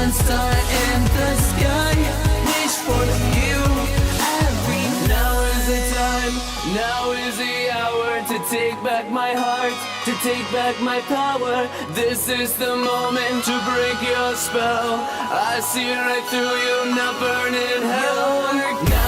one star in the sky. Wish for you every now is the time. Now is the hour to take back my heart, to take back my power. This is the moment to break your spell. I see right through you, now burn in hell. Now